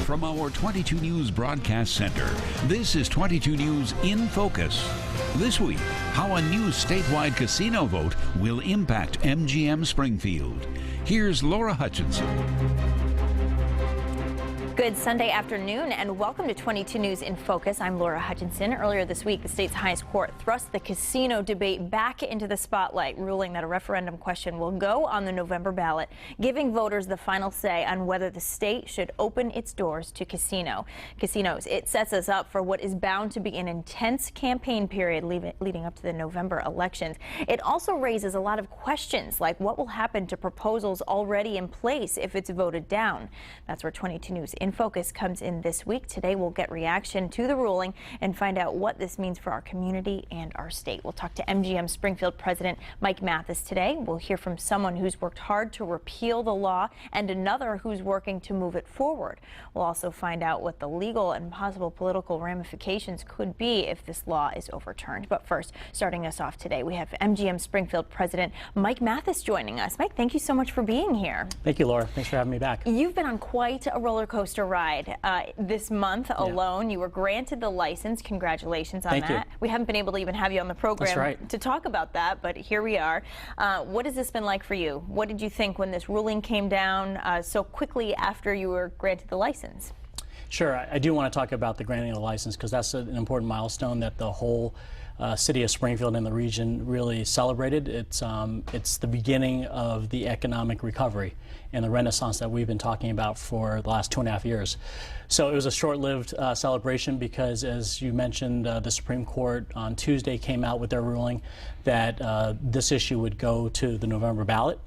From our 22 News Broadcast Center, this is 22 News in Focus. This week, how a new statewide casino vote will impact MGM Springfield. Here's Laura Hutchinson. Good Sunday afternoon and welcome to 22 News in Focus. I'm Laura Hutchinson. Earlier this week, the state's highest court thrust the casino debate back into the spotlight, ruling that a referendum question will go on the November ballot, giving voters the final say on whether the state should open its doors to casinos. It sets us up for what is bound to be an intense campaign period leading up to the November elections. It also raises a lot of questions, like what will happen to proposals already in place if it's voted down. That's where 22 News in Focus comes in this week. Today we'll get reaction to the ruling and find out what this means for our community and our state. We'll talk to MGM Springfield President Mike Mathis today. We'll hear from someone who's worked hard to repeal the law and another who's working to move it forward. We'll also find out what the legal and possible political ramifications could be if this law is overturned. But first, starting us off today, we have MGM Springfield President Mike Mathis joining us. Mike, thank you so much for being here. Thank you, Laura. Thanks for having me back. You've been on quite a roller coaster ride this month alone. You were granted the license. Congratulations on that. Thank you. We haven't been able to even have you on the program That's to talk about that, but here we are. What has this been like for you? What did you think when this ruling came down so quickly after you were granted the license? Sure. I do want to talk about the granting of the license because that's an important milestone that the whole city of Springfield and the region really celebrated. It's the beginning of the economic recovery and the renaissance that we've been talking about for the last 2.5 years. So it was a short-lived celebration because, as you mentioned, the Supreme Court on Tuesday came out with their ruling that this issue would go to the November ballot.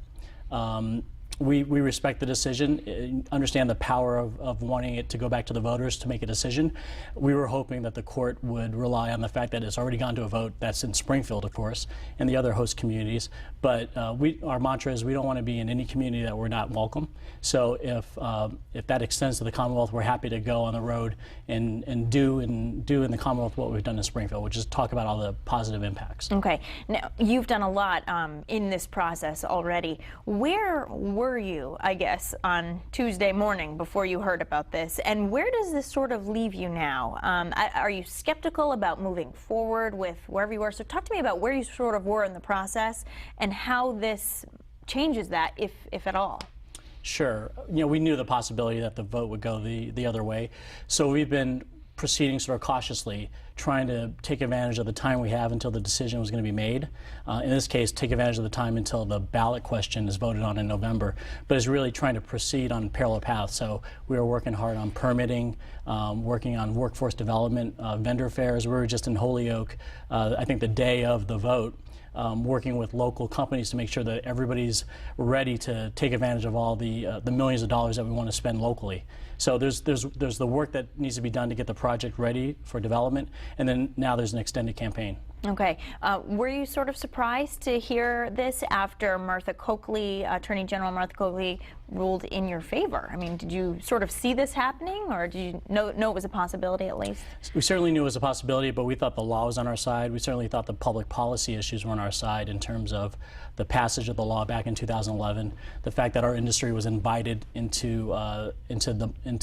We respect the decision, understand the power of wanting it to go back to the voters to make a decision. We were hoping that the court would rely on the fact that it's already gone to a vote that's in Springfield, of course, and the other host communities. But our mantra is we don't want to be in any community that we're not welcome. So if that extends to the Commonwealth, we're happy to go on the road and do in the Commonwealth what we've done in Springfield, which is talk about all the positive impacts. Okay. Now, you've done a lot in this process already. Where were you, I guess, on Tuesday morning before you heard about this, and where does this sort of leave you now? Are you skeptical about moving forward with wherever you are? So talk to me about where you sort of were in the process and how this changes that, if at all. Sure. You know, we knew the possibility that the vote would go the other way, so we've been proceeding sort of cautiously, trying to take advantage of the time we have until the decision was going to be made. In this case, take advantage of the time until the ballot question is voted on in November, but is really trying to proceed on parallel paths. So we are working hard on permitting, working on workforce development, vendor fairs. We were just in Holyoke, I think the day of the vote, working with local companies to make sure that everybody's ready to take advantage of all the millions of dollars that we want to spend locally. So there's the work that needs to be done to get the project ready for development, and then now there's an extended campaign. Okay. Were you sort of surprised to hear this after Martha Coakley, Attorney General Martha Coakley, ruled in your favor? I mean, did you sort of see this happening, or did you know it was a possibility at least? We certainly knew it was a possibility, but we thought the law was on our side. We certainly thought the public policy issues were on our side in terms of the passage of the law back in 2011, the fact that our industry was invited into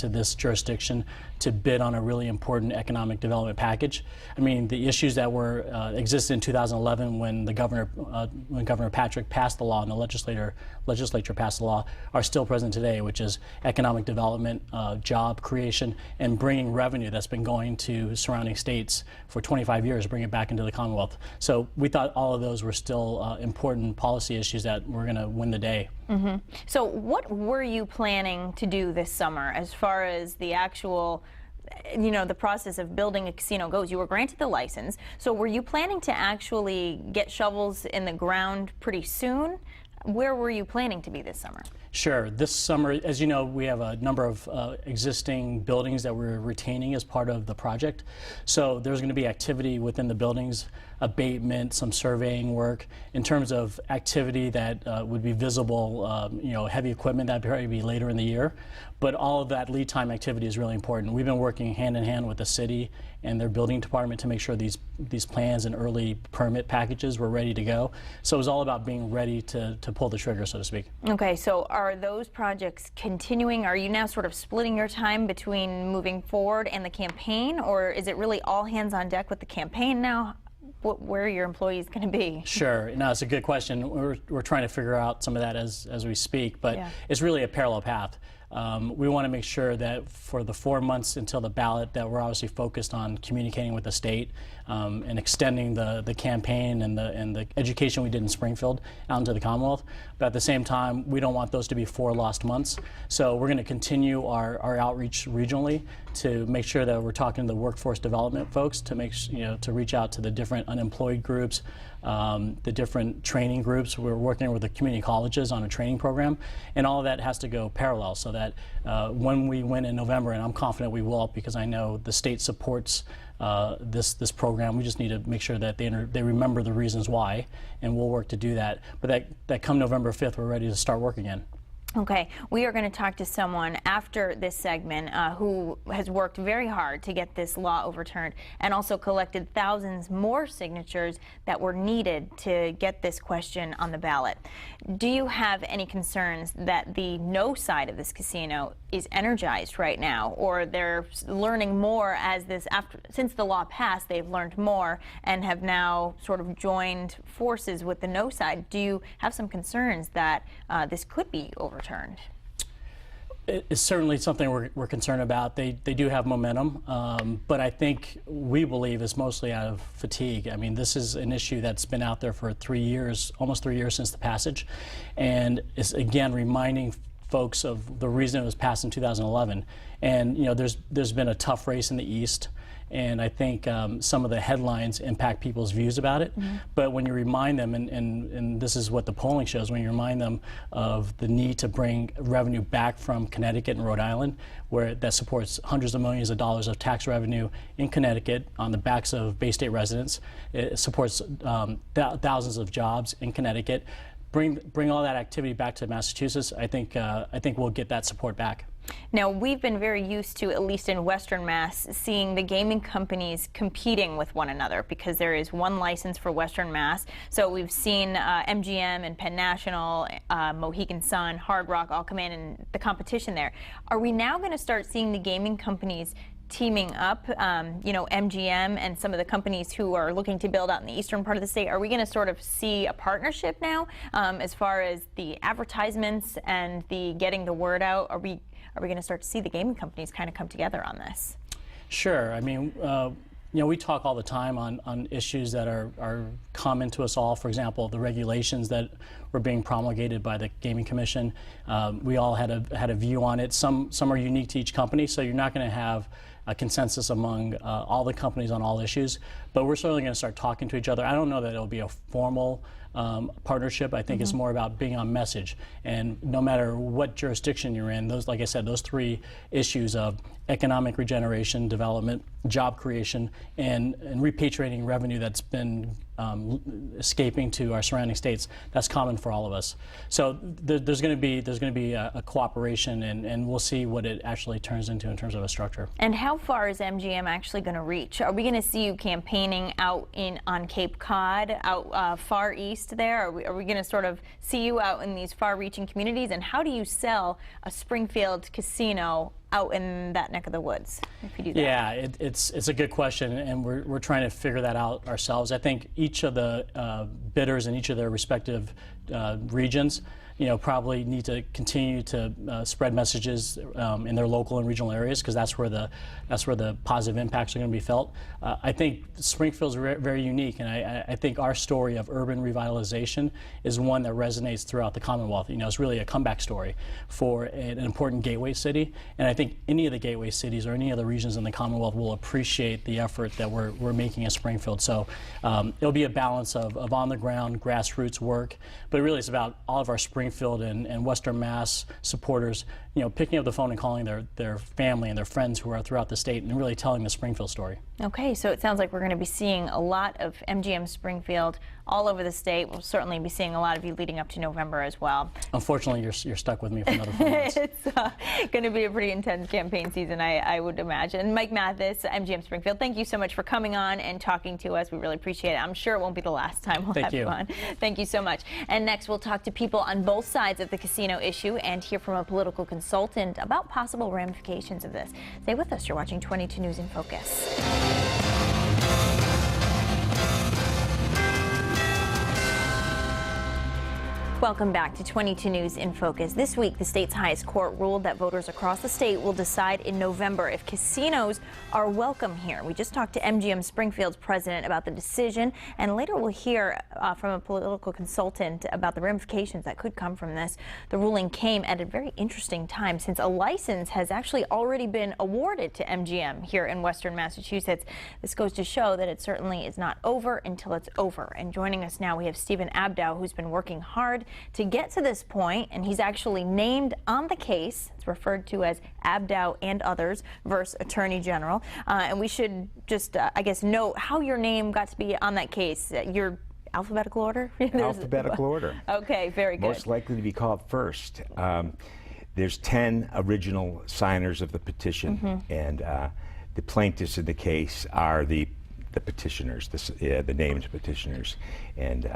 this jurisdiction to bid on a really important economic development package. I mean, the issues that were existed in 2011 when Governor Patrick passed the law and the legislature passed the law are still present today, which is economic development, job creation, and bringing revenue that's been going to surrounding states for 25 years, bring it back into the Commonwealth. So we thought all of those were still important policy issues that were going to win the day. Mm-hmm. So what were you planning to do this summer as far as the actual, the process of building a casino goes? You were granted the license, so were you planning to actually get shovels in the ground pretty soon? Where were you planning to be this summer? Sure. This summer, as you know, we have a number of existing buildings that we're retaining as part of the project. So there's going to be activity within the buildings, abatement, some surveying work. In terms of activity that would be visible, heavy equipment, that'd probably be later in the year. But all of that lead time activity is really important. We've been working hand in hand with the city and their building department to make sure these plans and early permit packages were ready to go. So it was all about being ready to pull the trigger, so to speak. Okay, so are those projects continuing? Are you now sort of splitting your time between moving forward and the campaign, or is it really all hands on deck with the campaign now? Where are your employees going to be? Sure. No, it's a good question. We're trying to figure out some of that as we speak, but yeah. It's really a parallel path. We want to make sure that for the 4 months until the ballot that we're obviously focused on communicating with the state and extending the campaign and the education we did in Springfield out into the Commonwealth. But at the same time, we don't want those to be 4 lost months. So we're going to continue our outreach regionally to make sure that we're talking to the workforce development folks to to reach out to the different unemployed groups, the different training groups. We're working with the community colleges on a training program, and all of that has to go parallel so that when we win in November, and I'm confident we will because I know the state supports this program, we just need to make sure that they remember the reasons why, and we'll work to do that. But that come November 5th, we're ready to start work again. Okay, we are going to talk to someone after this segment who has worked very hard to get this law overturned and also collected thousands more signatures that were needed to get this question on the ballot. Do you have any concerns that the no side of this casino is energized right now, or they're learning more as since the law passed, they've learned more and have now sort of joined forces with the no side? Do you have some concerns that this could be overturned? It's certainly something we're concerned about. They do have momentum, but I think we believe it's mostly out of fatigue. I mean, this is an issue that's been out there for 3 years, almost 3 years since the passage, and it's again reminding folks of the reason it was passed in 2011. And there's been a tough race in the East, and I think some of the headlines impact people's views about it. Mm-hmm. But when you remind them, and this is what the polling shows, when you remind them of the need to bring revenue back from Connecticut and Rhode Island, where that supports hundreds of millions of dollars of tax revenue in Connecticut on the backs of Bay State residents, it supports thousands of jobs in Connecticut. Bring all that activity back to Massachusetts. I think we'll get that support back. Now, we've been very used to, at least in Western Mass, seeing the gaming companies competing with one another because there is one license for Western Mass. So we've seen MGM and Penn National, Mohegan Sun, Hard Rock all come in the competition there. Are we now going to start seeing the gaming companies teaming up, MGM and some of the companies who are looking to build out in the eastern part of the state? Are we going to sort of see a partnership now as far as the advertisements and the getting the word out? Are we going to start to see the gaming companies kind of come together on this? Sure. I mean, we talk all the time on issues that are common to us all. For example, the regulations that were being promulgated by the Gaming Commission. We all had a view on it. Some are unique to each company, so you're not going to have a consensus among all the companies on all issues. But we're certainly going to start talking to each other. I don't know that it'll be a formal partnership. I think it's more about being on message. And no matter what jurisdiction you're in, like I said, those 3 issues of economic regeneration, development, job creation, and repatriating revenue that's been escaping to our surrounding states, that's common for all of us. So there's going to be a cooperation, and we'll see what it actually turns into in terms of a structure. And how far is MGM actually going to reach? Are we going to see you campaigning out on Cape Cod, out far east there? Are we going to sort of see you out in these far-reaching communities? And how do you sell a Springfield casino out in that neck of the woods, if you do that? Yeah, it's a good question, and we're trying to figure that out ourselves. I think each of the bidders in each of their respective regions, probably need to continue to spread messages in their local and regional areas, because that's where the positive impacts are going to be felt. I think Springfield's very unique, and I think our story of urban revitalization is one that resonates throughout the Commonwealth. It's really a comeback story for an important gateway city, and I think any of the gateway cities or any of the regions in the Commonwealth will appreciate the effort that we're making at Springfield. So it'll be a balance of on-the-ground grassroots work, but really it's about all of our Springfield and Western Mass supporters picking up the phone and calling their family and their friends who are throughout the state and really telling the Springfield story. Okay, so it sounds like we're going to be seeing a lot of MGM Springfield all over the state. We'll certainly be seeing a lot of you leading up to November as well. Unfortunately, you're stuck with me for another 4 months. It's going to be a pretty intense campaign season, I would imagine. Mike Mathis, MGM Springfield, thank you so much for coming on and talking to us. We really appreciate it. I'm sure it won't be the last time we'll have you on. Thank you so much. And next, we'll talk to people on both sides of the casino issue and hear from a political consultant about possible ramifications of this. Stay with us. You're watching 22 News in Focus. Welcome back to 22 News in Focus. This week, the state's highest court ruled that voters across the state will decide in November if casinos are welcome here. We just talked to MGM Springfield's president about the decision, and later we'll hear from a political consultant about the ramifications that could come from this. The ruling came at a very interesting time since a license has actually already been awarded to MGM here in Western Massachusetts. This goes to show that it certainly is not over until it's over. And joining us now, we have Stephen Abdow, who's been working hard to get to this point, and he's actually named on the case. It's referred to as Abdow and others versus Attorney General. And we should just, I guess, note how your name got to be on that case. Your alphabetical order? Alphabetical order. Okay, very good. Most likely to be called first. There's 10 original signers of the petition, and the plaintiffs in the case are the petitioners, the named petitioners, and.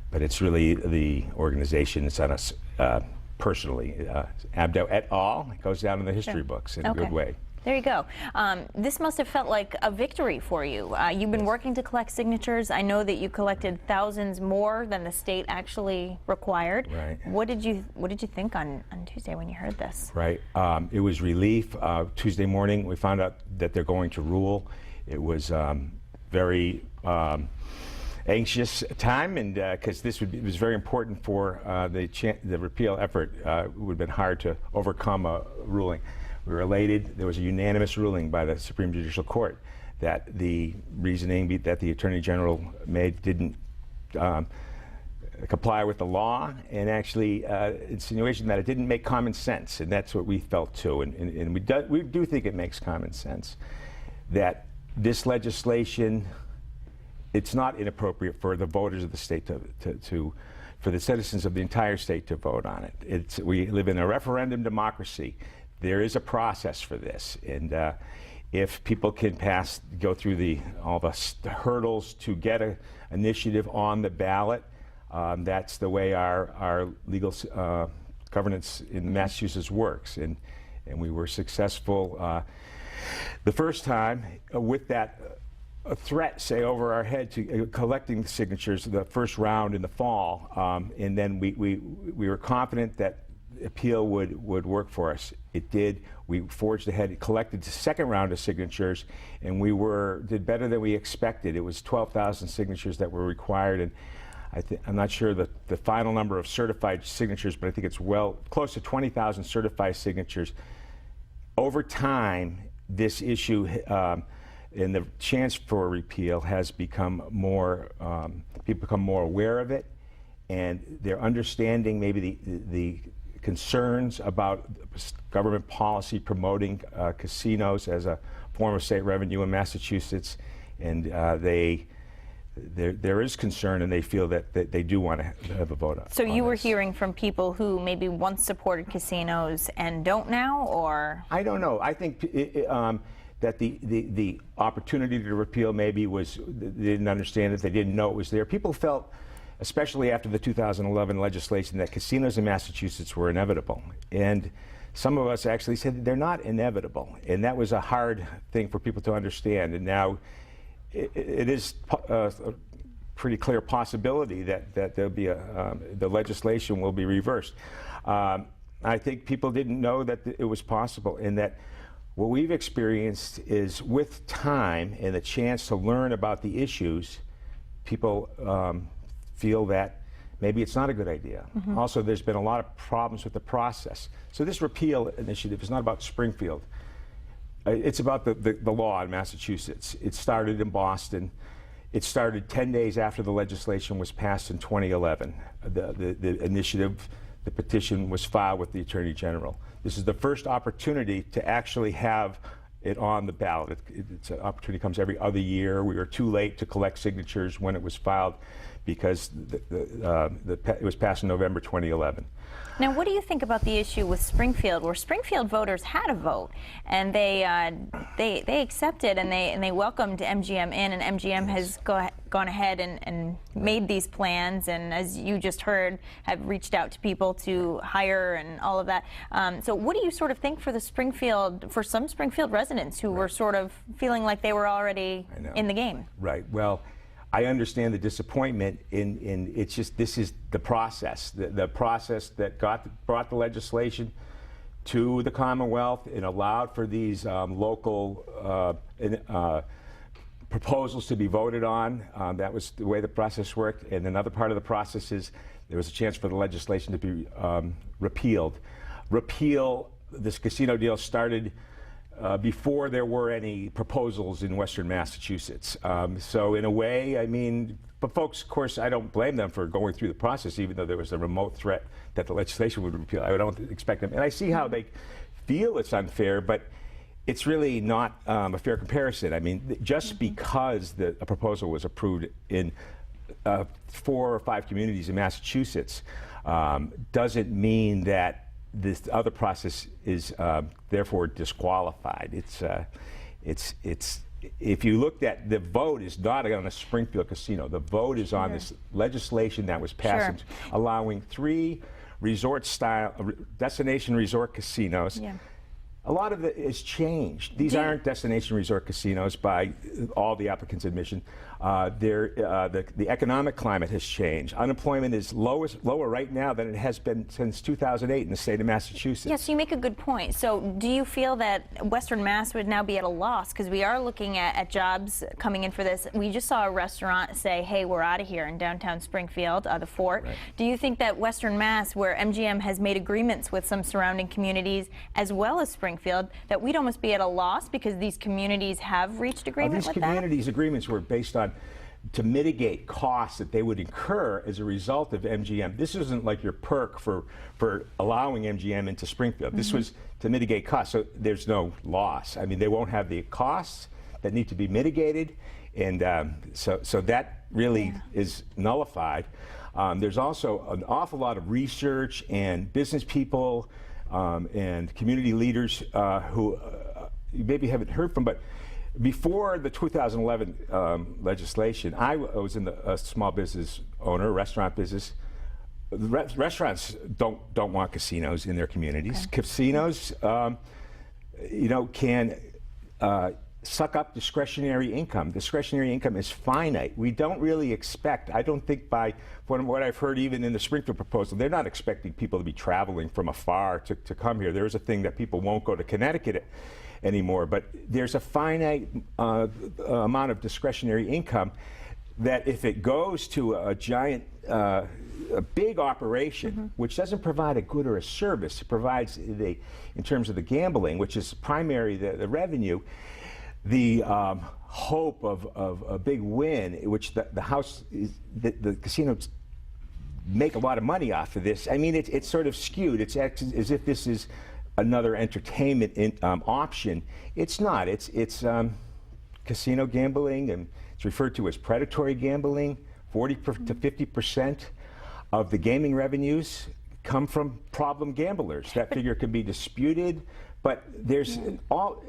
But it's really the organization that's on us personally. Abdow et al. It goes down in the history books in a good way. There you go. This must have felt like a victory for you. You've been working to collect signatures. I know that you collected thousands more than the state actually required. Right. What did you think on Tuesday when you heard this? Right. It was relief. Tuesday morning, we found out that they're going to rule. It was very anxious time, and because it was very important for the repeal effort. It would have been hard to overcome a ruling. We were elated. There was a unanimous ruling by the Supreme Judicial Court that the reasoning that the Attorney General made didn't comply with the law, and actually insinuation that it didn't make common sense, and that's what we felt too. And we do think it makes common sense that this legislation. It's not inappropriate for the voters of the state for the citizens of the entire state to vote on it. We live in a referendum democracy. There is a process for this, and if people can go through all the hurdles to get an initiative on the ballot, that's the way our legal governance in Massachusetts works, and we were successful the first time with that. A threat, say, over our head to collecting the signatures the first round in the fall, and then we were confident that appeal would work for us. It did. We forged ahead, collected the second round of signatures, and we did better than we expected. It was 12,000 signatures that were required, and I'm not sure the final number of certified signatures, but I think it's close to 20,000 certified signatures. Over time, this issue. And the chance for repeal has become more, people become more aware of it, and they're understanding maybe the concerns about government policy promoting casinos as a form of state revenue in Massachusetts, and there is concern, and they feel that they do want to have a vote on. So you were hearing from people who maybe once supported casinos and don't now, or? I don't know. I think that the opportunity to repeal maybe they didn't understand it, they didn't know it was there. People felt, especially after the 2011 legislation, that casinos in Massachusetts were inevitable. And some of us actually said they're not inevitable. And that was a hard thing for people to understand. And now it is a pretty clear possibility that there'll be the legislation will be reversed. I think people didn't know that it was possible, and that what we've experienced is with time and the chance to learn about the issues, people feel that maybe it's not a good idea. Also, there's been a lot of problems with the process. So this repeal initiative is not about Springfield. It's about the law in Massachusetts. It started in Boston. It started 10 days after the legislation was passed in 2011. The initiative the petition was filed with the Attorney General. This is the first opportunity to actually have it on the ballot. It's an opportunity comes every other year. We were too late to collect signatures when it was filed because it was passed in November 2011. Now, what do you think about the issue with Springfield, where Springfield voters had a vote and they accepted and they welcomed MGM in, and MGM has gone ahead and made these plans, and as you just heard, have reached out to people to hire and all of that. So, what do you sort of think for some Springfield residents who were sort of feeling like they were already in the game? Right. Well, I understand the disappointment in it's just this is the process, the process that brought the legislation to the Commonwealth and allowed for these local proposals to be voted on. That was the way the process worked. And another part of the process is there was a chance for the legislation to be repealed. This casino deal started before there were any proposals in Western Massachusetts. So in a way, I mean, but folks, of course, I don't blame them for going through the process, even though there was a remote threat that the legislation would repeal. I don't expect them. And I see how they feel it's unfair, but it's really not a fair comparison. I mean, just because a proposal was approved in 4 or 5 communities in Massachusetts doesn't mean that this other process is therefore disqualified. It's if you looked at the vote is not on a Springfield casino. The vote is on this legislation that was passed allowing 3 destination resort casinos. Yeah. A lot of it is changed. These aren't destination resort casinos by all the applicants' admission. The economic climate has changed. Unemployment is lower right now than it has been since 2008 in the state of Massachusetts. Yes, you make a good point. So do you feel that Western Mass would now be at a loss? Because we are looking at jobs coming in for this. We just saw a restaurant say, hey, we're out of here in downtown Springfield, the Fort. Right. Do you think that Western Mass, where MGM has made agreements with some surrounding communities as well as Springfield, that we'd almost be at a loss because these communities have reached agreement with that? These communities' agreements were based on to mitigate costs that they would incur as a result of MGM. This isn't like your perk for allowing MGM into Springfield. This was to mitigate costs, so there's no loss. I mean, they won't have the costs that need to be mitigated, and so that really is nullified. There's also an awful lot of research and business people and community leaders who you maybe haven't heard from, but before the 2011 legislation, I was in a small business owner, restaurant business. Restaurants don't want casinos in their communities. Okay. Casinos, can suck up discretionary income. Discretionary income is finite. We don't really expect, I don't think from what I've heard even in the Springfield proposal, they're not expecting people to be traveling from afar to come here. There's a thing that people won't go to Connecticut anymore, but there's a finite amount of discretionary income that if it goes to a giant, a big operation, which doesn't provide a good or a service, it provides in terms of the gambling, which is primary, the revenue, the hope of a big win, which the casinos make a lot of money off of this. I mean, it's sort of skewed. It's as if this is another entertainment option. It's not. It's casino gambling, and it's referred to as predatory gambling. 40 to 50% of the gaming revenues come from problem gamblers. That figure could be disputed, but there's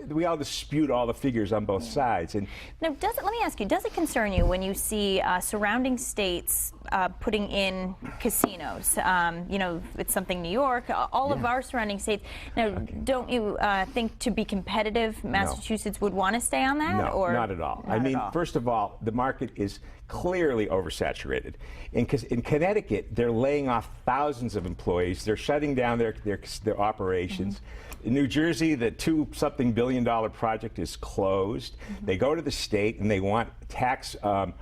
we all dispute all the figures on both sides. And now, let me ask you: does it concern you when you see surrounding states putting in casinos? It's something New York, all of our surrounding states. Now, don't you think to be competitive, Massachusetts would want to stay on that? No, or not at all. I mean, first of all, the market is clearly oversaturated. In Connecticut, they're laying off thousands of employees. They're shutting down their operations. In New Jersey, the $2-something billion project is closed. They go to the state and they want tax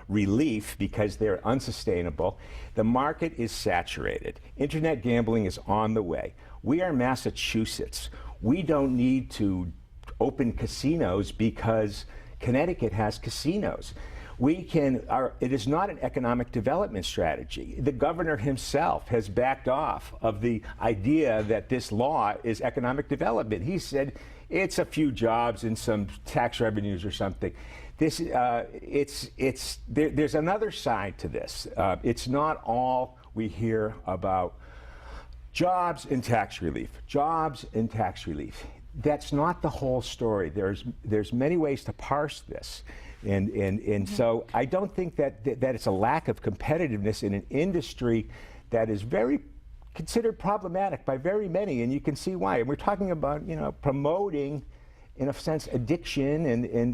relief because they're unsustainable. The market is saturated. Internet gambling is on the way. We are Massachusetts. We don't need to open casinos because Connecticut has casinos. it is not an economic development strategy. The governor himself has backed off of the idea that this law is economic development. He said it's a few jobs and some tax revenues or something. There's another side to this. It's not all we hear about jobs and tax relief, jobs and tax relief. That's not the whole story. There's many ways to parse this. And so I don't think that it's a lack of competitiveness in an industry that is very considered problematic by very many, and you can see why. And we're talking about, promoting, in a sense, addiction, and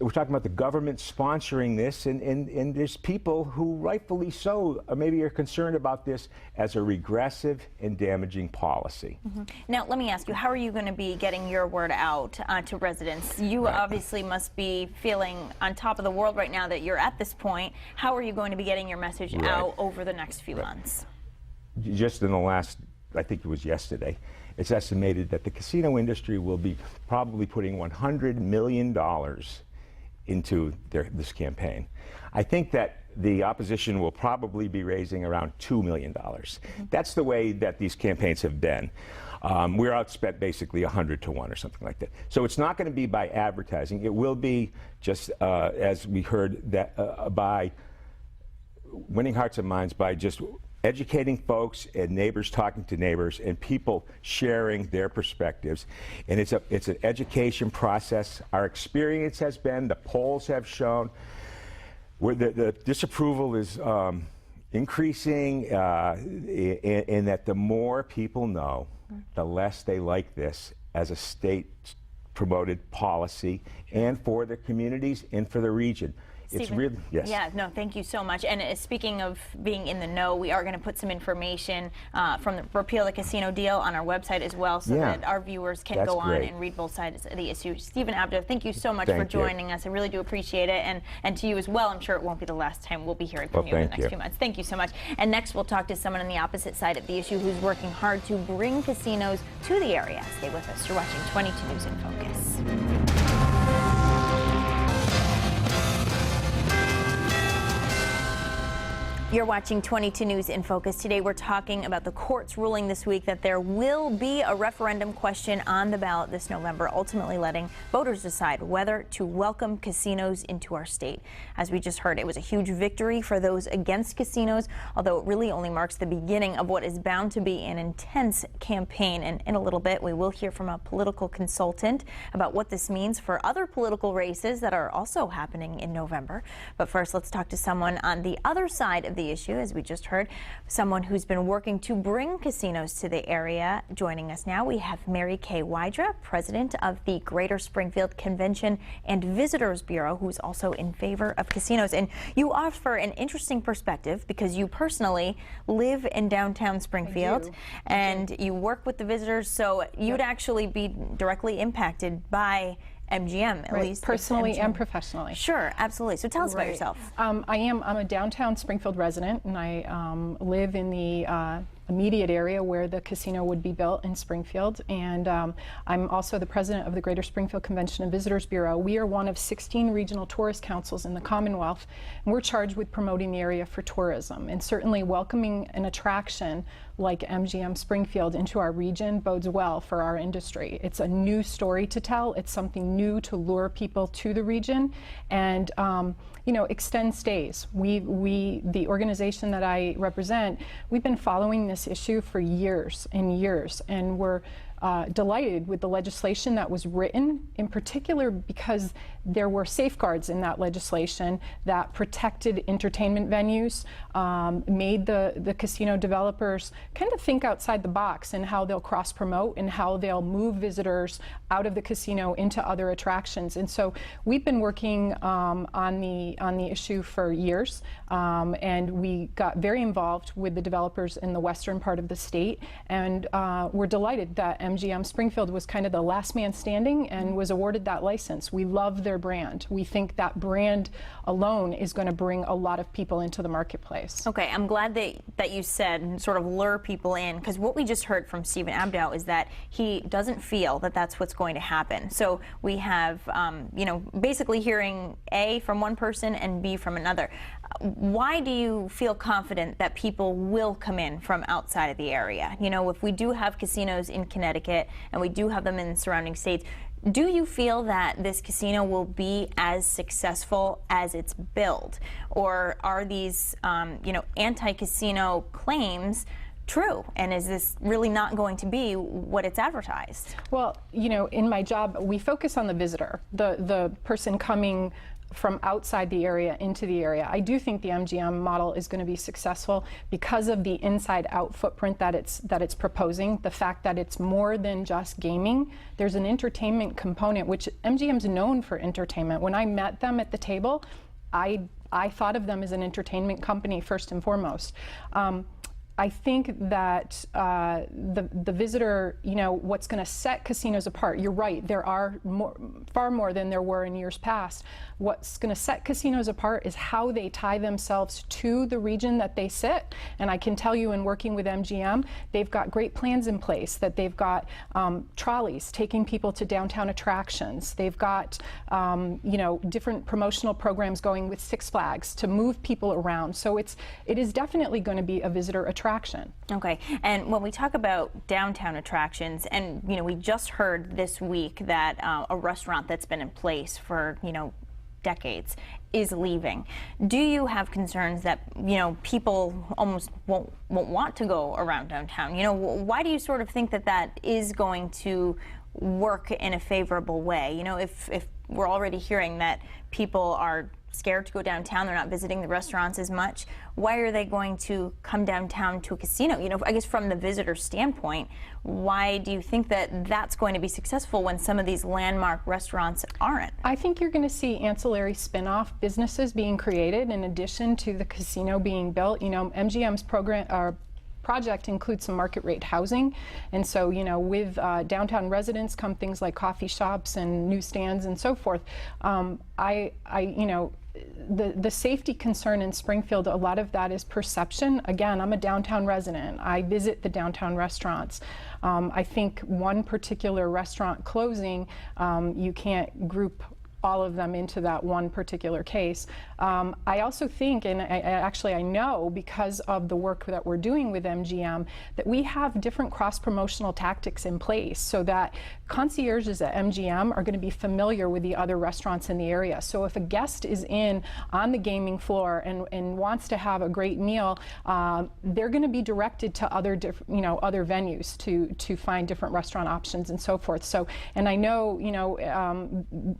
we're talking about the government sponsoring this, and there's people who rightfully so maybe are concerned about this as a regressive and damaging policy. Now, let me ask you, how are you going to be getting your word out to residents? You obviously must be feeling on top of the world right now that you're at this point. How are you going to be getting your message out over the next few months? Just in the last, I think it was yesterday, it's estimated that the casino industry will be probably putting $100 million into this campaign. I think that the opposition will probably be raising around $2 million. That's the way that these campaigns have been. We're outspent basically 100 to 1 or something like that. So it's not going to be by advertising. It will be just, as we heard, that by winning hearts and minds, by just educating folks and neighbors talking to neighbors and people sharing their perspectives. And it's an education process. Our experience has been, the polls have shown, where the disapproval is increasing, and that the more people know, the less they like this as a state-promoted policy, and for the communities and for the region. Stephen, it's really, yes. Yeah, no, thank you so much. And speaking of being in the know, we are going to put some information from the Repeal the Casino deal on our website as well, so that our viewers can go on and read both sides of the issue. Stephen Abdo, thank you so much for joining us. I really do appreciate it. And to you as well, I'm sure it won't be the last time we'll be hearing from you in the next few months. Thank you so much. And next we'll talk to someone on the opposite side of the issue who's working hard to bring casinos to the area. Stay with us. You're watching 22 News in Focus. You're watching 22 News in Focus. Today we're talking about the court's ruling this week that there will be a referendum question on the ballot this November, ultimately letting voters decide whether to welcome casinos into our state. As we just heard, it was a huge victory for those against casinos, although it really only marks the beginning of what is bound to be an intense campaign. And in a little bit, we will hear from a political consultant about what this means for other political races that are also happening in November. But first, let's talk to someone on the other side of the issue, as we just heard, someone who's been working to bring casinos to the area. Joining us now, we have Mary Kay Wydra, president of the Greater Springfield Convention and Visitors Bureau, who's also in favor of casinos. And you offer an interesting perspective because you personally live in downtown Springfield and you work with the visitors, so you'd actually be directly impacted by MGM, at least personally and professionally. Sure, absolutely. So tell us about yourself. I'm a downtown Springfield resident, and I live in the immediate area where the casino would be built in Springfield, and I'm also the president of the Greater Springfield Convention and Visitors Bureau. We are one of 16 regional tourist councils in the Commonwealth, and we're charged with promoting the area for tourism, and certainly welcoming an attraction like MGM Springfield into our region bodes well for our industry. It's a new story to tell. It's something new to lure people to the region, and extend stays. The organization that I represent, we've been following this issue for years and years, and we're delighted with the legislation that was written, in particular because there were safeguards in that legislation that protected entertainment venues, made the casino developers kind of think outside the box in how they'll cross-promote and how they'll move visitors out of the casino into other attractions. And so we've been working on the issue for years, and we got very involved with the developers in the western part of the state, and we're delighted that MGM Springfield was kind of the last man standing and was awarded that license. We love their brand. We think that brand alone is going to bring a lot of people into the marketplace. Okay, I'm glad that you said sort of lure people in, because what we just heard from Stephen Abdow is that he doesn't feel that that's what's going to happen. So we have, basically hearing A from one person and B from another. Why do you feel confident that people will come in from outside of the area? If we do have casinos in Connecticut and we do have them in the surrounding states, do you feel that this casino will be as successful as it's billed? Or are these, anti-casino claims true? And is this really not going to be what it's advertised? Well, in my job, we focus on the visitor, the person coming from outside the area into the area. I do think the MGM model is going to be successful because of the inside-out footprint that it's proposing, the fact that it's more than just gaming. There's an entertainment component, which MGM's known for entertainment. When I met them at the table, I thought of them as an entertainment company first and foremost. I think that the visitor, what's going to set casinos apart, you're right, there are far more than there were in years past. What's going to set casinos apart is how they tie themselves to the region that they sit. And I can tell you, in working with MGM, they've got great plans in place, that they've got trolleys taking people to downtown attractions. They've got, different promotional programs going with Six Flags to move people around. So it is definitely going to be a visitor attraction. Okay, and when we talk about downtown attractions, and we just heard this week that a restaurant that's been in place for decades is leaving. Do you have concerns that people almost won't want to go around downtown? Why do you sort of think that is going to work in a favorable way? If we're already hearing that people are scared to go downtown, they're not visiting the restaurants as much, why are they going to come downtown to a casino? I guess from the visitor standpoint, why do you think that that's going to be successful when some of these landmark restaurants aren't? I think you're going to see ancillary spin-off businesses being created in addition to the casino being built. MGM's project includes some market rate housing, and so with downtown residents come things like coffee shops and newsstands and so forth. The safety concern in Springfield, a lot of that is perception. Again, I'm a downtown resident. I visit the downtown restaurants. I think one particular restaurant closing, you can't group all of them into that one particular case. I also think, and I know because of the work that we're doing with MGM, that we have different cross-promotional tactics in place so that concierges at MGM are going to be familiar with the other restaurants in the area. So if a guest is on the gaming floor and wants to have a great meal, they're going to be directed to other other venues to find different restaurant options and so forth. So, and I know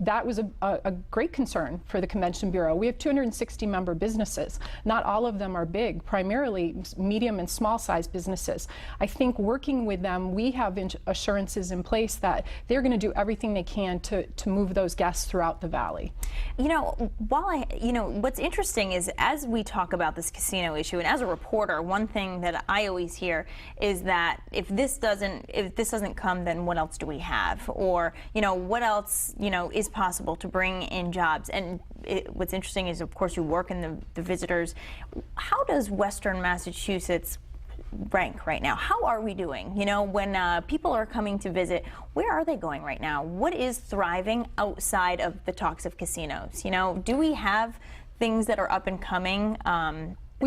that was a great concern for the Convention Bureau. We have 260 member businesses. Not all of them are big, primarily medium and small size businesses. I think working with them, we have assurances in place that they're going to do everything they can to move those guests throughout the valley. What's interesting is, as we talk about this casino issue, and as a reporter, one thing that I always hear is that if this doesn't come, then what else do we have? Or what else is possible to bring in jobs? And what's interesting is, of course, you work in the visitors. How does Western Massachusetts rank right now? How are we doing? When people are coming to visit, where are they going right now? What is thriving outside of the talks of casinos? Do we have things that are up and coming?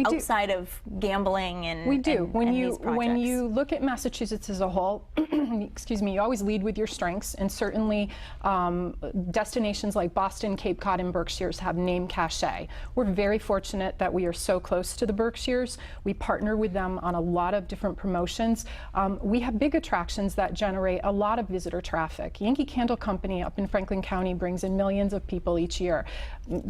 Outside of gambling and we do. And, when and you these projects. When you look at Massachusetts as a whole, excuse me, you always lead with your strengths, and certainly destinations like Boston, Cape Cod, and Berkshires have name cachet. We're very fortunate that we are so close to the Berkshires. We partner with them on a lot of different promotions. We have big attractions that generate a lot of visitor traffic. Yankee Candle Company up in Franklin County brings in millions of people each year.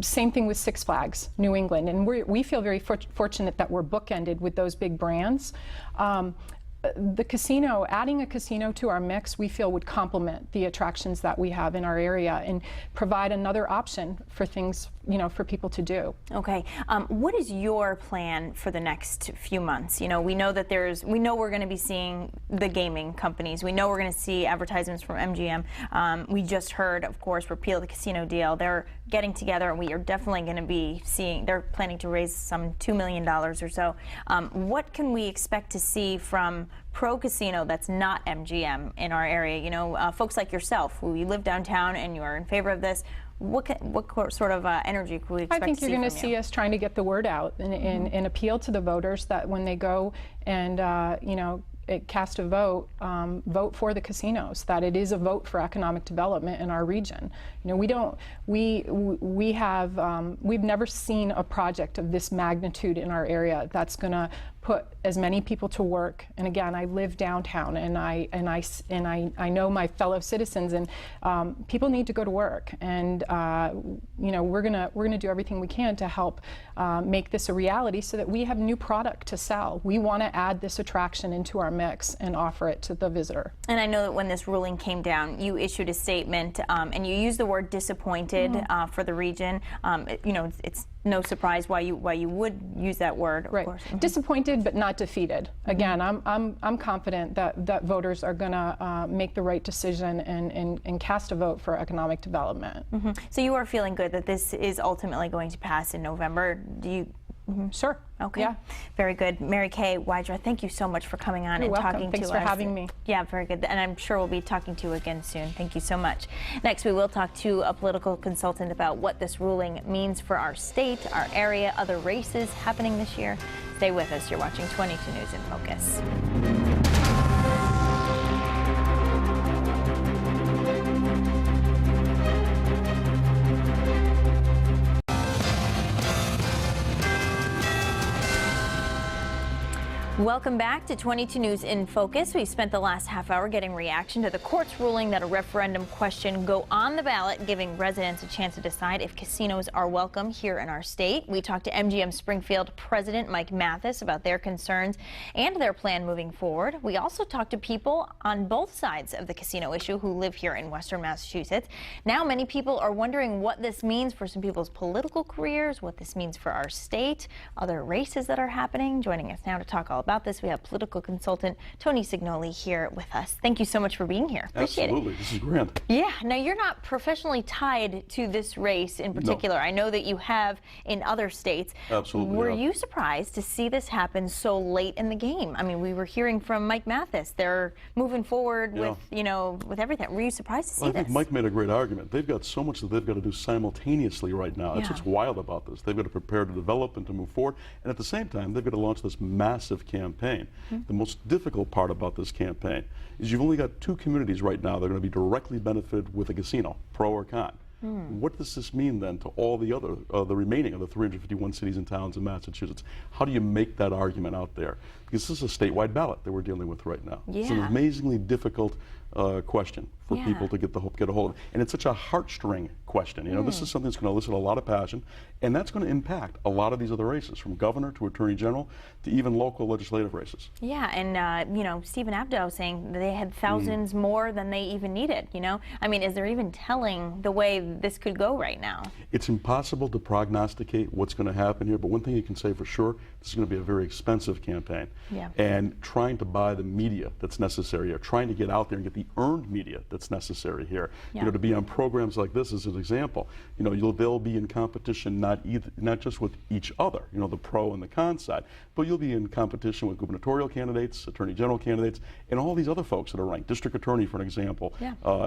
Same thing with Six Flags, New England, and we feel very fortunate that we're bookended with those big brands. The casino, adding a casino to our mix, we feel would complement the attractions that we have in our area and provide another option for things for people to do. Okay. What is your plan for the next few months? We know that we're going to be seeing the gaming companies. We know we're going to see advertisements from MGM. We just heard, of course, repeal the casino deal. They're getting together, and we are definitely going to be seeing, they're planning to raise some $2 million or so. What can we expect to see from pro-casino that's not MGM in our area? Folks like yourself, who you live downtown and you are in favor of this, what sort of energy could we expect to see? I think you're going to see us trying to get the word out and appeal to the voters that when they go and cast a vote, vote for the casinos, that it is a vote for economic development in our region. We've never seen a project of this magnitude in our area that's going to put as many people to work. And again, I live downtown, and I know my fellow citizens, and people need to go to work. And we're gonna do everything we can to help make this a reality, so that we have new product to sell. We want to add this attraction into our mix and offer it to the visitor. And I know that when this ruling came down, you issued a statement, and you used the word disappointed for the region. It's no surprise why you would use that word, of course. Disappointed but not defeated. Again, I'm confident that voters are going to make the right decision and cast a vote for economic development. So you are feeling good that this is ultimately going to pass in November. Do you? Sure. Okay. Yeah. Very good. Mary Kay Wydra, thank you so much for coming on and talking to us. Thanks for having me. Yeah, very good. And I'm sure we'll be talking to you again soon. Thank you so much. Next, we will talk to a political consultant about what this ruling means for our state, our area, other races happening this year. Stay with us. You're watching 22 News in Focus. Welcome back to 22 News in Focus. We spent the last half hour getting reaction to the court's ruling that a referendum question go on the ballot, giving residents a chance to decide if casinos are welcome here in our state. We talked to MGM Springfield President Mike Mathis about their concerns and their plan moving forward. We also talked to people on both sides of the casino issue who live here in Western Massachusetts. Now many people are wondering what this means for some people's political careers, what this means for our state, other races that are happening. Joining us now to talk all about this, we have political consultant Tony Signoli here with us. Thank you so much for being here. Appreciate Absolutely. This is grand. Yeah. Now, you're not professionally tied to this race in particular. No. I know that you have in other states. Absolutely. Were you surprised to see this happen so late in the game? I mean, we were hearing from Mike Mathis. They're moving forward with, with everything. Were you surprised to see this? I think Mike made a great argument. They've got so much that they've got to do simultaneously right now. That's what's wild about this. They've got to prepare to develop and to move forward. And at the same time, they've got to launch this massive campaign. The most difficult part about this campaign is you've only got two communities right now that are going to be directly benefited with a casino, pro or con. What does this mean then to all the other, the remaining of the 351 cities and towns in Massachusetts? How do you make that argument out there? Because this is a statewide ballot that we're dealing with right now. It's an amazingly difficult question for people to get a hold of. And it's such a heartstring question. This is something that's going to elicit a lot of passion, and that's going to impact a lot of these other races, from governor to attorney general to even local legislative races. Yeah, and Stephen Abdo saying they had thousands more than they even needed. I mean, is there even telling the way this could go right now? It's impossible to prognosticate what's going to happen here, but one thing you can say for sure, this is going to be a very expensive campaign. And trying to buy the media that's necessary, or trying to get out there and get the earned media that's necessary here. To be on programs like this as an example. They'll be in competition not just with each other, the pro and the con side, but you'll be in competition with gubernatorial candidates, attorney general candidates, and all these other folks that are ranked. District attorney, for an example,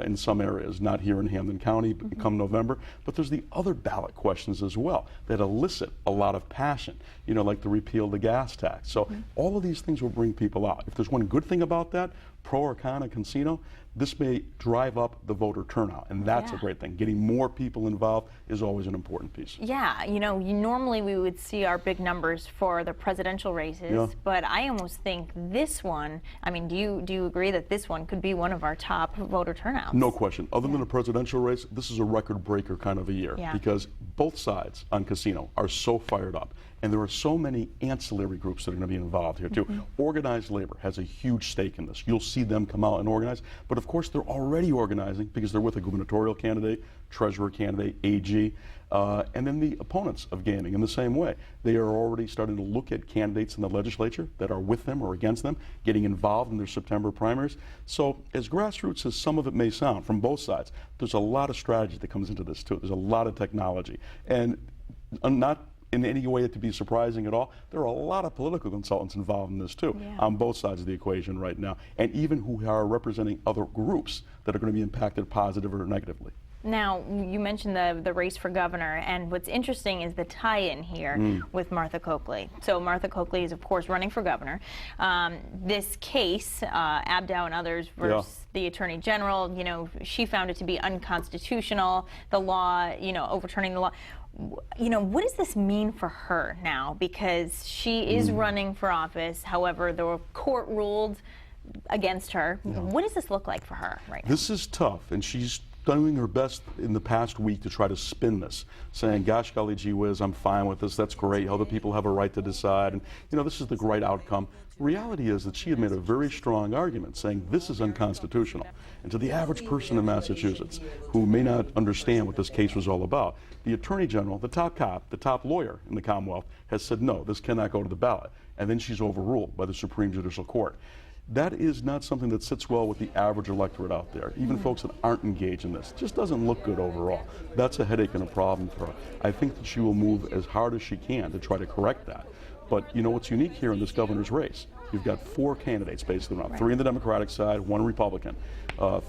in some areas, not here in Hampden County, but come November. But there's the other ballot questions as well that elicit a lot of passion, like the repeal the gas tax. So all of these things will bring people out. If there's one good thing about that, pro or con a casino, this may drive up the voter turnout, and that's a great thing. Getting more people involved is always an important piece. Yeah, normally we would see our big numbers for the presidential races, but I almost think this one, I mean, do you agree that this one could be one of our top voter turnouts? No question. Other than a presidential race, this is a record breaker kind of a year, because both sides on casino are so fired up. And there are so many ancillary groups that are going to be involved here too. Organized labor has a huge stake in this. You'll see them come out and organize. But of of course, they're already organizing because they're with a gubernatorial candidate, treasurer candidate, AG, and then the opponents of gaming in the same way. They are already starting to look at candidates in the legislature that are with them or against them, getting involved in their September primaries. So as grassroots as some of it may sound from both sides, there's a lot of strategy that comes into this too. There's a lot of technology. And not in any way to be surprising at all, there are a lot of political consultants involved in this too, on both sides of the equation right now, and even who are representing other groups that are going to be impacted positively or negatively. Now, you mentioned the race for governor, and what's interesting is the tie-in here with Martha Coakley. So Martha Coakley is, of course, running for governor. This case, Abdow and others versus the Attorney General, you know, she found it to be unconstitutional, the law, you know, overturning the law. You know, what does this mean for her now? Because she is running for office. However, the court ruled against her. What does this look like for her right now? This is tough, and she's doing her best in the past week to try to spin this, saying, gosh, golly, gee whiz, I'm fine with this, that's great, other people have a right to decide, and you know, this is the right outcome. Reality is that she had made a very strong argument saying this is unconstitutional. And to the average person in Massachusetts who may not understand what this case was all about, the Attorney General, the top cop, the top lawyer in the Commonwealth, has said no, this cannot go to the ballot. And then she's overruled by the Supreme Judicial Court. That is not something that sits well with the average electorate out there, even folks that aren't engaged in this. It just doesn't look good overall. That's a headache and a problem for her. I think that she will move as hard as she can to try to correct that. But you know what's unique here in this governor's race? You've got 4 candidates basically around, 3 on the Democratic side, 1 Republican.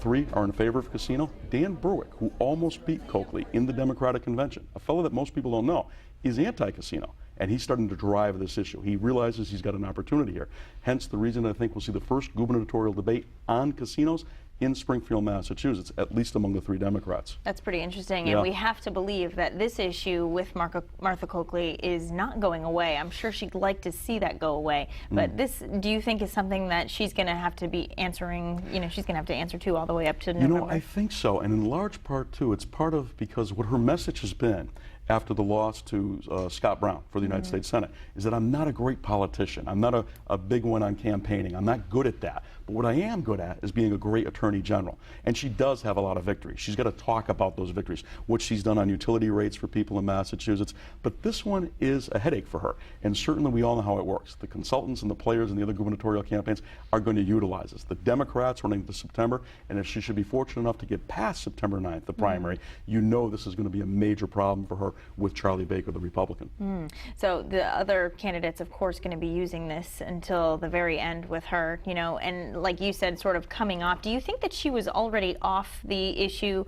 3 are in favor of casino. Dan Berwick, who almost beat Coakley in the Democratic convention, a fellow that most people don't know, is anti-casino. And he's starting to drive this issue. He realizes he's got an opportunity here. Hence the reason I think we'll see the first gubernatorial debate on casinos in Springfield, Massachusetts, at least among the 3 Democrats. That's pretty interesting, and we have to believe that this issue with Martha Coakley is not going away. I'm sure she'd like to see that go away, but this, do you think, is something that she's going to have to be answering, you know, she's going to have to answer to all the way up to November? You know, I think so, and in large part, too, it's part of because what her message has been after the loss to Scott Brown for the United States Senate is that I'm not a great politician. I'm not a big one on campaigning. I'm not good at that. But what I am good at is being a great attorney general. And she does have a lot of victories. She's got to talk about those victories, what she's done on utility rates for people in Massachusetts. But this one is a headache for her. And certainly we all know how it works. The consultants and the players in the other gubernatorial campaigns are going to utilize this. The Democrats running to September, and if she should be fortunate enough to get past September 9th, the primary, you know this is going to be a major problem for her with Charlie Baker, the Republican. So the other candidates, of course, going to be using this until the very end with her, you know, and like you said, sort of coming off. Do you think that she was already off the issue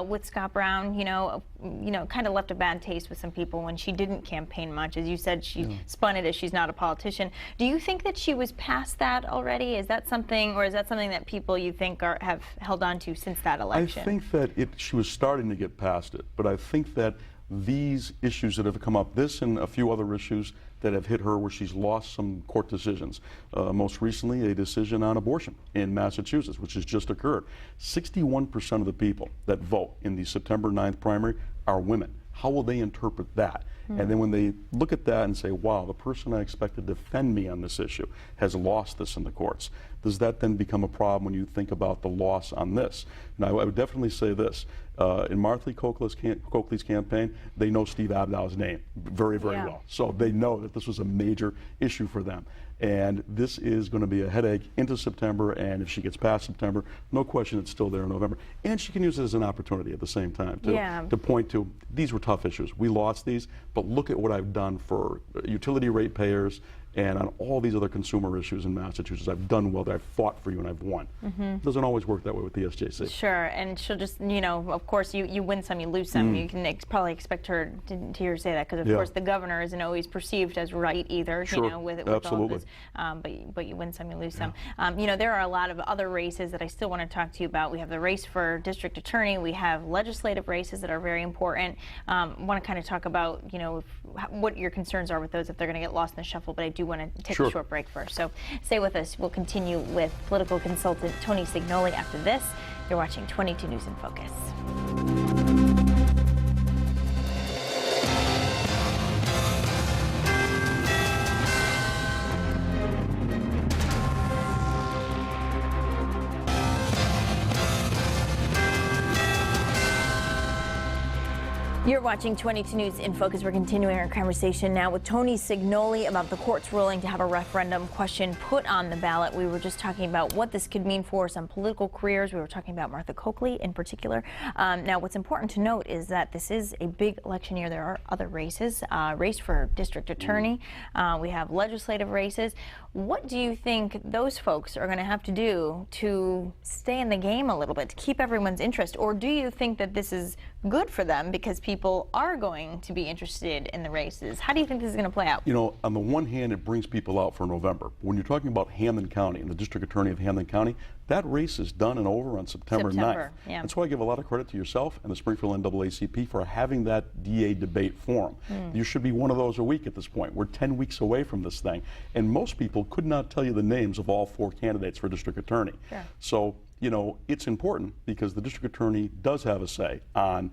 with Scott Brown? You know, kind of left a bad taste with some people when she didn't campaign much. As you said, she spun it as she's not a politician. Do you think that she was past that already? Is that something, or is that something that people you think have held on to since that election? I think that she was starting to get past it, but I think that these issues that have come up, this and a few other issues that have hit her where she's lost some court decisions. Most recently, a decision on abortion in Massachusetts, which has just occurred. 61% of the people that vote in the September 9th primary are women. How will they interpret that? And then when they look at that and say, wow, the person I expect to defend me on this issue has lost this in the courts, does that then become a problem when you think about the loss on this? Now, I would definitely say this. In Martha Coakley's campaign, they know Steve Abdow's name very, very well. So they know that this was a major issue for them. And this is going to be a headache into September, and if she gets past September, no question it's still there in November. And she can use it as an opportunity at the same time, too, to point to, these were tough issues. We lost these, but look at what I've done for utility rate payers and on all these other consumer issues in Massachusetts. I've done well there. I've fought for you and I've won. It doesn't always work that way with the SJC. Sure, and she'll just, you know, of course, you win some, you lose some. You can probably expect her to hear say that, because of course the governor isn't always perceived as right either, you know, with all of this. But you win some, you lose some. You know, there are a lot of other races that I still want to talk to you about. We have the race for district attorney. We have legislative races that are very important. I want to kind of talk about, you know, what your concerns are with those if they're going to get lost in the shuffle, but I do want to take a short break first. So stay with us. We'll continue with political consultant Tony Signoli after this. You're watching 22 News in Focus. You're watching 22 News in Focus. We're continuing our conversation now with Tony Signoli about the court's ruling to have a referendum question put on the ballot. We were just talking about what this could mean for some political careers. We were talking about Martha Coakley in particular. Now, what's important to note is that this is a big election year. There are other races, race for district attorney. We have legislative races. What do you think those folks are going to have to do to stay in the game a little bit, to keep everyone's interest? Or do you think that this is good for them because people are going to be interested in the races? How do you think this is going to play out? You know, on the one hand, it brings people out for November. When you're talking about Hamden County and the district attorney of Hamden County, that race is done and over on September 9th. Yeah. That's why I give a lot of credit to yourself and the Springfield NAACP for having that DA debate forum. You should be one of those a week at this point. We're 10 weeks away from this thing, and most people could not tell you the names of all 4 candidates for district attorney. Sure. So, you know, it's important because the district attorney does have a say on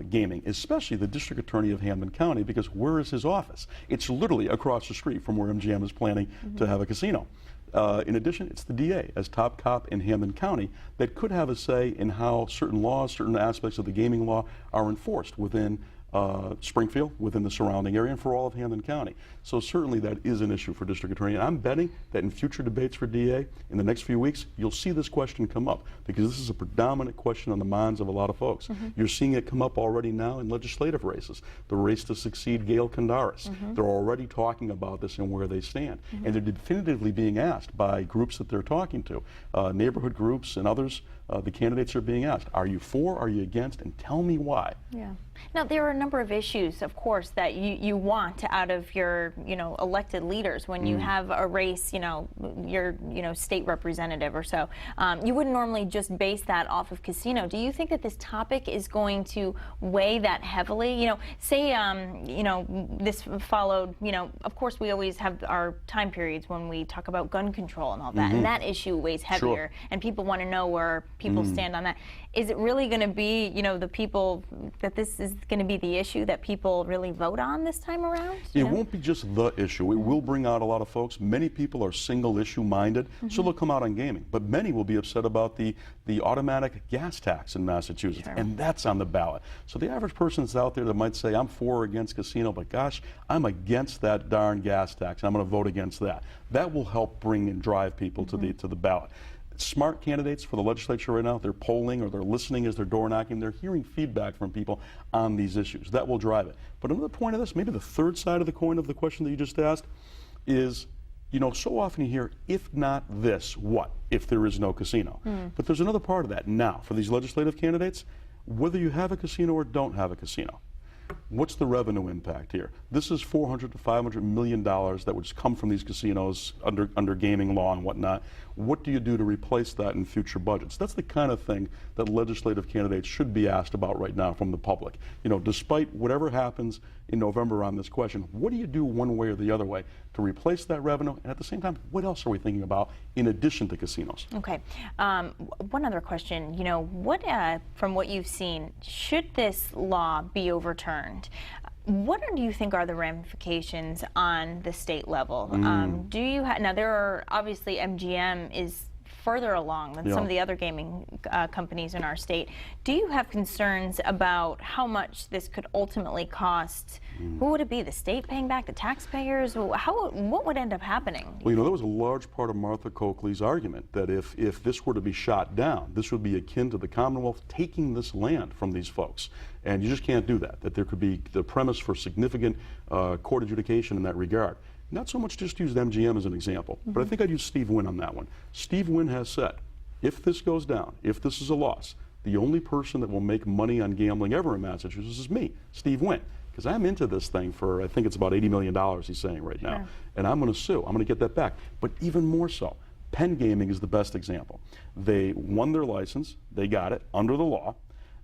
gaming, especially the district attorney of Hamden County, because where is his office? It's literally across the street from where MGM is planning to have a casino. In addition, it's the DA as top cop in Hamden County that could have a say in how certain laws, certain aspects of the gaming law are enforced within Springfield, within the surrounding area, and for all of Hamden County. So certainly that is an issue for district attorney, and I'm betting that in future debates for DA in the next few weeks, you'll see this question come up, because this is a predominant question on the minds of a lot of folks. You're seeing it come up already now in legislative races. The race to succeed Gail Kondaris. They're already talking about this and where they stand, and they're definitively being asked by groups that they're talking to, neighborhood groups and others. The candidates are being asked, are you for, are you against, and tell me why. Yeah. Now, there are a number of issues, of course, that you want out of your, elected leaders when you have a race, your, state representative or so. You wouldn't normally just base that off of casino. Do you think that this topic is going to weigh that heavily? Say, this followed, of course, we always have our time periods when we talk about gun control and all that, and that issue weighs heavier, and people want to know where people stand on that. Is it really going to be, the people that this is going to be the issue that people really vote on this time around? It won't be just the issue. It will bring out a lot of folks. Many people are single issue minded, so they'll come out on gaming. But many will be upset about the automatic gas tax in Massachusetts, and that's on the ballot. So the average person that's out there that might say, I'm for or against casino, but gosh, I'm against that darn gas tax, and I'm going to vote against that. That will help bring and drive people to the ballot. Smart candidates for the legislature right now, they're polling or they're listening as they're door knocking. They're hearing feedback from people on these issues. That will drive it. But another point of this, maybe the third side of the coin of the question that you just asked is, so often you hear, if not this, what? If there is no casino. But there's another part of that now for these legislative candidates, whether you have a casino or don't have a casino. What's the revenue impact here? This is $400 to $500 million that would come from these casinos under gaming law and whatnot. What do you do to replace that in future budgets? That's the kind of thing that legislative candidates should be asked about right now from the public. Despite whatever happens in November on this question, what do you do one way or the other way to replace that revenue? And at the same time, what else are we thinking about in addition to casinos? Okay. One other question. What, from what you've seen, should this law be overturned? What do you think are the ramifications on the state level? Do you now there are obviously MGM is further along than some of the other gaming companies in our state. Do you have concerns about how much this could ultimately cost? Who would it be? The state paying back? The taxpayers? What would end up happening? Well, that was a large part of Martha Coakley's argument, that if this were to be shot down, this would be akin to the Commonwealth taking this land from these folks. And you just can't do that, that there could be the premise for significant court adjudication in that regard. Not so much just use MGM as an example, but I think I'd use Steve Wynn on that one. Steve Wynn has said, if this goes down, if this is a loss, the only person that will make money on gambling ever in Massachusetts is me, Steve Wynn, because I'm into this thing for, I think it's about $80 million he's saying right now, and I'm going to sue. I'm going to get that back. But even more so, Penn Gaming is the best example. They won their license, they got it under the law.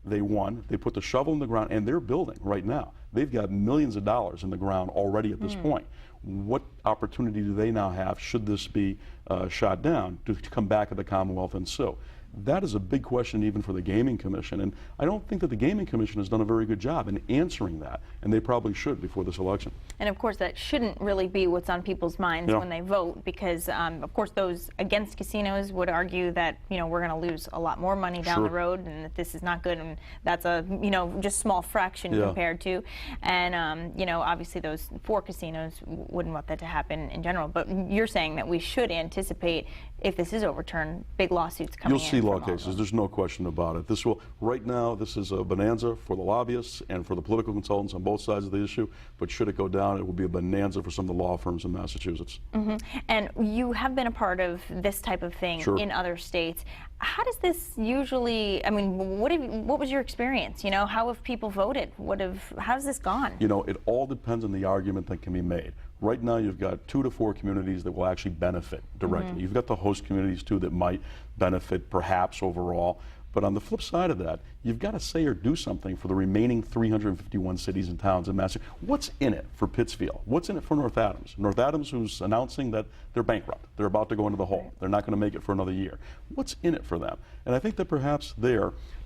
They won, they put the shovel in the ground, and they're building right now. They've got millions of dollars in the ground already at this point. What opportunity do they now have, should this be shot down, to come back at the Commonwealth and sue? that is a big question even for the Gaming Commission. And I don't think that the Gaming Commission has done a very good job in answering that, and they probably should before this election. And of course, that shouldn't really be what's on people's minds when they vote, because of course those against casinos would argue that, you know, we're going to lose a lot more money down the road, and that this is not good, and that's a, you know, just small fraction compared to. And you know, obviously those 4 casinos wouldn't want that to happen in general. But you're saying that we should anticipate, if this is overturned, big lawsuits coming in. You'll see law cases. There's no question about it. This will, right now, this is a bonanza for the lobbyists and for the political consultants on both sides of the issue. But should it go down, it will be a bonanza for some of the law firms in Massachusetts. And you have been a part of this type of thing in other states. How does this usually, I mean, what was your experience? You know, how have people voted? How's this gone? You know, it all depends on the argument that can be made. Right now, you've got 2 to 4 communities that will actually benefit directly. You've got the host communities, too, that might benefit perhaps overall. But on the flip side of that, you've got to say or do something for the remaining 351 cities and towns in Massachusetts. What's in it for Pittsfield? What's in it for North Adams? North Adams, who's announcing that they're bankrupt. They're about to go into the hole. They're not going to make it for another year. What's in it for them? And I think that perhaps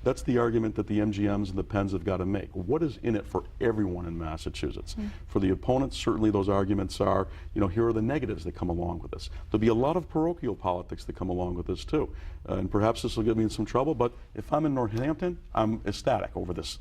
that's the argument that the MGMs and the Penns have got to make. What is in it for everyone in Massachusetts? For the opponents, certainly those arguments are, you know, here are the negatives that come along with this. There'll be a lot of parochial politics that come along with this, too. And perhaps this will get me in some trouble, but if I'm in Northampton, I'm ecstatic over this,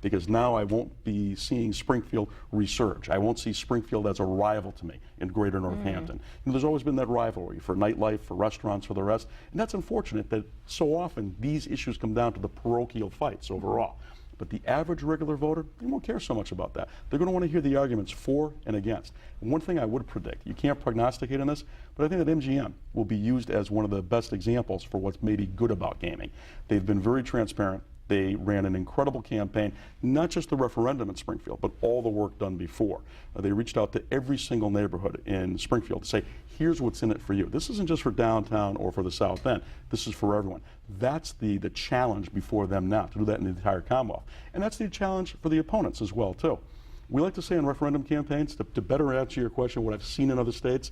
because now I won't be seeing Springfield resurge. I won't see Springfield as a rival to me in greater Northampton. And there's always been that rivalry for nightlife, for restaurants, for the rest. And that's unfortunate that so often these issues come down to the parochial fights overall. But the average regular voter, they won't care so much about that. They're going to want to hear the arguments for and against. And one thing I would predict, you can't prognosticate on this, but I think that MGM will be used as one of the best examples for what's maybe good about gaming. They've been very transparent. They ran an incredible campaign, not just the referendum in Springfield, but all the work done before. They reached out to every single neighborhood in Springfield to say, here's what's in it for you. This isn't just for downtown or for the South End. This is for everyone. That's the challenge before them now, to do that in the entire Commonwealth. And that's the challenge for the opponents as well, too. We like to say in referendum campaigns, to better answer your question, what I've seen in other states,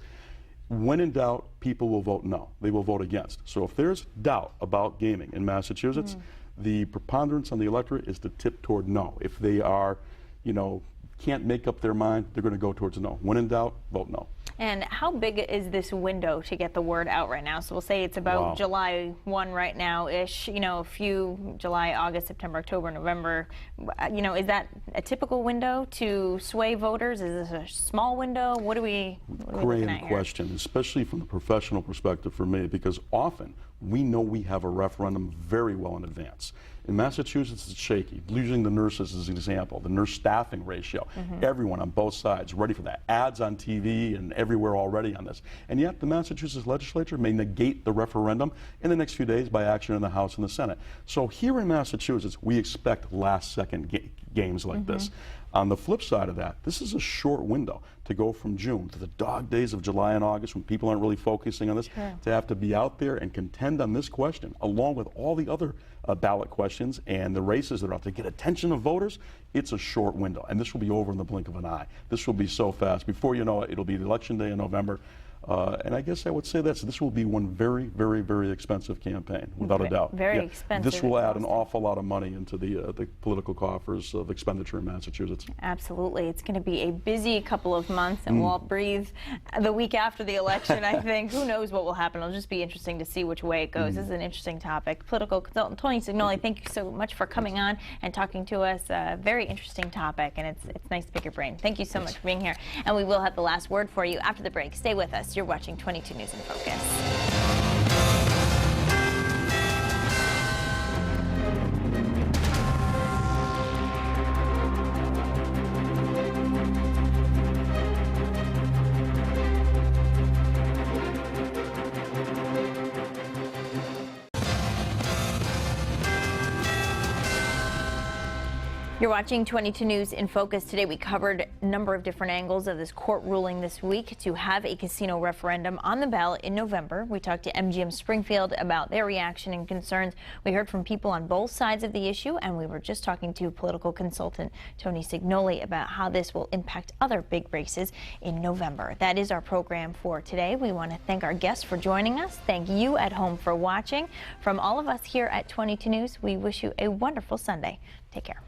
when in doubt, people will vote no. They will vote against. So if there's doubt about gaming in Massachusetts, the preponderance on the electorate is to tip toward no. If they are, you know, can't make up their mind, they're going to go towards no. When in doubt, vote no. And how big is this window to get the word out right now? So we'll say it's about July 1 right now-ish, you know, a few July, August, September, October, November. You know, is that a typical window to sway voters? Is this a small window? What are we looking at here? Great question, especially from the professional perspective for me, because often we know we have a referendum very well in advance. In Massachusetts, it's shaky. Using the nurses as an example, the nurse staffing ratio, everyone on both sides ready for that. Ads on TV and everywhere already on this. And yet the Massachusetts legislature may negate the referendum in the next few days by action in the House and the Senate. So here in Massachusetts, we expect last-second games like this. On the flip side of that, this is a short window to go from June to the dog days of July and August when people aren't really focusing on this, to have to be out there and contend on this question, along with all the other ballot questions and the races that are out there, get attention of voters. It's a short window, and this will be over in the blink of an eye. This will be so fast. Before you know it, it'll be the election day in November. And I guess I would say this will be one very, very, very expensive campaign, without a doubt. Very expensive. This will add an awful lot of money into the political coffers of expenditure in Massachusetts. Absolutely. It's going to be a busy couple of months, and we'll breathe the week after the election, I think. Who knows what will happen? It'll just be interesting to see which way it goes. This is an interesting topic. Political consultant Tony Signoli, thank you so much for coming on and talking to us. Very interesting topic, and it's nice to pick your brain. Thank you so much for being here. And we will have the last word for you after the break. Stay with us. You're watching 22 News in Focus. You're watching 22 News in Focus. Today we covered a number of different angles of this court ruling this week to have a casino referendum on the ballot in November. We talked to MGM Springfield about their reaction and concerns. We heard from people on both sides of the issue, and we were just talking to political consultant Tony Signoli about how this will impact other big races in November. That is our program for today. We want to thank our guests for joining us. Thank you at home for watching. From all of us here at 22 News, we wish you a wonderful Sunday. Take care.